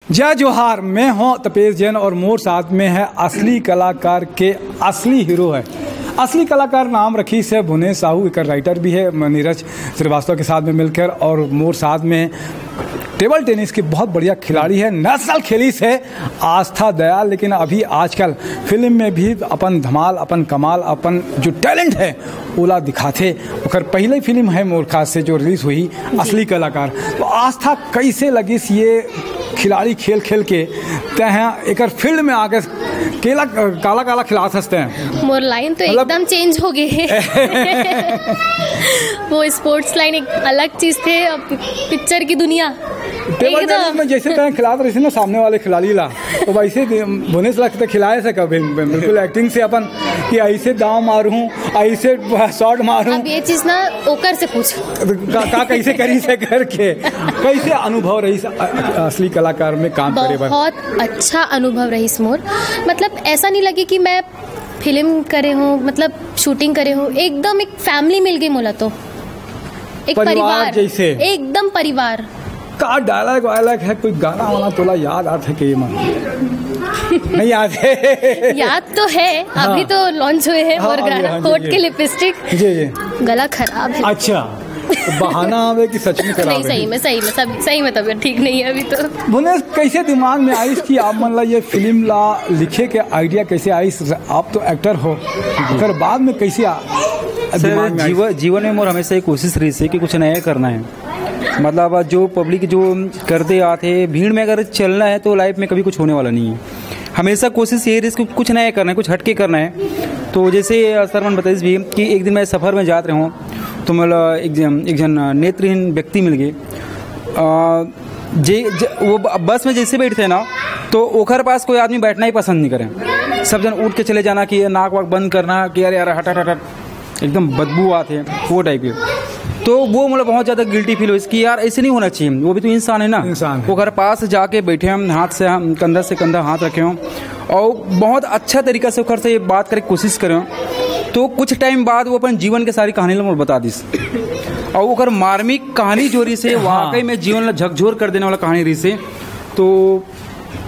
जय जोहार, मैं हूँ तपेश जैन और मोर साथ में है असली कलाकार के असली हीरो है। असली कलाकार नाम रखी से भुवनेश साहू, एक राइटर भी है नीरज श्रीवास्तव के साथ में मिलकर, और मोर साथ में टेबल टेनिस की बहुत बढ़िया खिलाड़ी है, नेशनल खेली से आस्था दयाल। लेकिन अभी आजकल फिल्म में भी अपन धमाल, अपन कमाल, अपन जो टैलेंट है ओला दिखाते। और पहले फिल्म है मोर खास से जो रिलीज हुई असली कलाकार, तो आस्था कैसे लगी ये खिलाड़ी खेल खेल के तह एक फील्ड में आके केला काला काला खिला सकते हैं। मोर लाइन तो एकदम चेंज हो गई है। वो स्पोर्ट्स लाइन एक अलग चीज थे, अब पिक्चर की दुनिया टेबल टेनिस में जैसे तय खिला रहे ना सामने वाले खिलाड़ी ला, तो वैसे भुवनेश लगते खिलाए से कभी बिल्कुल एक्टिंग से अपन कि ऐसे दाव मारूं, ऐसे शॉट मारूं। अब ये चीज ना ओकर से पूछ का कैसे करी से करके कैसे अनुभव रही असली कलाकार में काम करे? बहुत अच्छा अनुभव रही मोर। मतलब ऐसा नहीं लगे कि मैं फिल्म करे हूँ, मतलब शूटिंग करे हूँ, एकदम एक फैमिली मिल गई मोला, तो एक परिवार जैसे एकदम परिवार का डायलॉग वायलॉग है। कोई गाना वाला तोला याद आता है कि मन नहीं याद है? याद तो है। हाँ। अभी तो लॉन्च हुए हैं और गाना कोट के लिपस्टिक जी गला खराब है। अच्छा, तो बहाना आवे कि सच में खराब है? नहीं, सही में तबीयत ठीक नहीं है अभी तो। भुवनेश कैसे दिमाग में आई कि आप मान ला ये फिल्म ला लिखे के आइडिया कैसे आई? आप तो एक्टर हो, फिर बाद में कैसे दिमाग में आई? जीवन में मोर हमेशा एक कोशिश रही है कि कुछ नया करना है। मतलब जो पब्लिक जो करते आते भीड़ में अगर चलना है तो लाइफ में कभी कुछ होने वाला नहीं है। हमेशा कोशिश ये रही कि कुछ नया करना है, कुछ हटके करना है। तो जैसे सरमन बताइस भी कि एक दिन मैं सफ़र में जाते रहा हूँ तो मतलब एक जन नेत्रहीन व्यक्ति मिल गए। वो बस में जैसे बैठते हैं ना तो ओखर पास कोई आदमी बैठना ही पसंद नहीं करें। सब जन उठ के चले जाना कि नाक वाक बंद करना कि अरे यार हट हट हट, एकदम बदबू आते हैं वो टाइप के। तो वो मतलब बहुत ज़्यादा गिल्टी फील हुई कि यार ऐसे नहीं होना चाहिए, वो भी तो इंसान है ना। वो घर पास जाके बैठे हम, हाथ से हम कंधा से कंधा हाथ रखे हों और बहुत अच्छा तरीका से घर से ये बात करने की कोशिश करें। तो कुछ टाइम बाद वो अपन जीवन के सारी कहानी लोग बता दी और वो अगर मार्मिक कहानी जोरी से वाकई में जीवन झकझोर कर देने वाला कहानी रही से, तो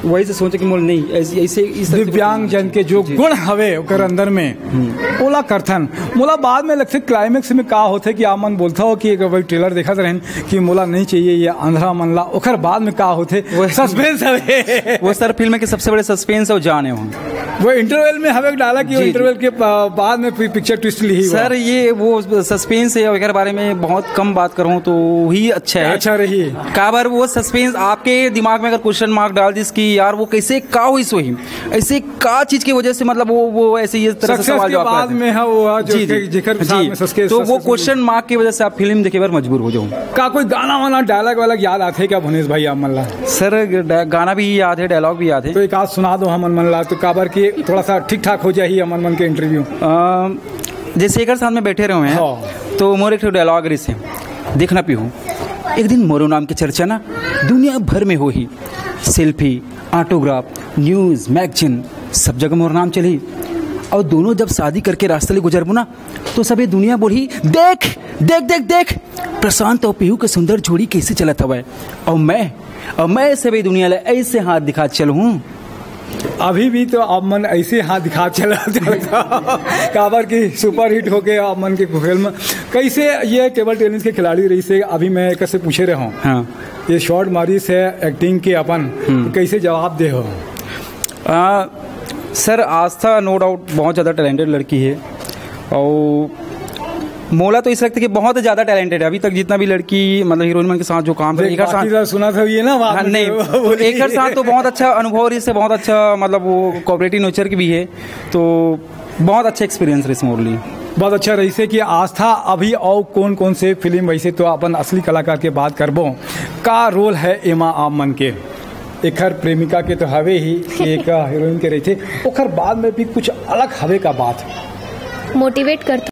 वही से सोचे कि मोल नहीं ऐसे दिव्यांग जन के जो गुण हवे ओकर अंदर में ओला करथन। मोला बाद में लगते क्लाइमेक्स में का होते कि आप मन बोलता हो कि एक भाई ट्रेलर देखा रहन कि मोला नहीं चाहिए ये अंधरा मन ला, ओकर बाद में का होते वो सस्पेंस हवे। वो सर फिल्म के सबसे बड़े सस्पेंस है, जाने वो इंटरवल में हमें डाला कि इंटरवल के बाद में पिक्चर ट्विस्ट ली सर। ये वो सस्पेंस है, अगर बारे में बहुत कम बात करूं तो ही अच्छा है, अच्छा रही का बार वो सस्पेंस आपके दिमाग में अगर क्वेश्चन मार्क डाल दी कि यार वो कैसे का हुई सोही, ऐसे का चीज की वजह से मतलब वो ऐसे ये तरह से सवाल जवाब बाद में है वो जो जिक्र साथ में सस्पेंस, तो वो क्वेश्चन मार्क की वजह से आप फिल्म देखे बार मजबूर हो जाओ। का कोई गाना वाना डायलॉग वाला याद आते क्या भुवनेश भाई आप मन ला? सर गाना भी याद है, डायलॉग भी याद है, तो एक आध सुना दो हम मन ला, तो काबर की थोड़ा सा ठीक ठाक हो जाए अमन मन के इंटरव्यू। जैसे एक साथ में बैठे रहे हैं तो मोर एक डायलॉग रही से देखना पी हूँ। एक दिन मोरो नाम की चर्चा ना दुनिया भर में हो ही, सेल्फी, ऑटोग्राफ, न्यूज़, मैगजीन सब जगह मोर नाम चली। और दोनों जब शादी करके रास्ते ले गुजरबू ना तो सभी दुनिया बोली देख देख देख देख प्रशांत और पीहू के सुंदर जोड़ी कैसे चलत हवा है, और मैं सभी दुनिया ले ऐसे हाथ दिखा चलूँ। अभी भी तो आप मन ऐसे हाथ दिखा चला काबर की सुपर हिट हो गए आप मन के फिल्म। कैसे ये टेबल टेनिस के खिलाड़ी रही से अभी मैं एक से पूछे रहा हूँ, हाँ। ये शॉर्ट मारी से एक्टिंग के अपन तो कैसे जवाब दे हो? सर आस्था नो डाउट बहुत ज़्यादा टैलेंटेड लड़की है और मोला तो इस वक्त कि बहुत ज़्यादा टैलेंटेड है। अभी तक जितना भी लड़की मतलब हीरोइन के साथ जो काम कर एक साथ सुना था ये ना नहीं एक साथ तो बहुत अच्छा अनुभव इससे, बहुत अच्छा मतलब वो कोऑपरेटिव नेचर की भी है, तो बहुत अच्छा एक्सपीरियंस रही मोरली, बहुत अच्छा रही से कि आस्था। अभी और कौन कौन से फिल्म वैसे तो अपन असली कलाकार के बात करबो का रोल है एमा आप मन के? एक हर प्रेमिका के तो हवे ही एक हीरोइन के रही थे, ओखर बाद में भी कुछ अलग हवे का बात मोटिवेट करता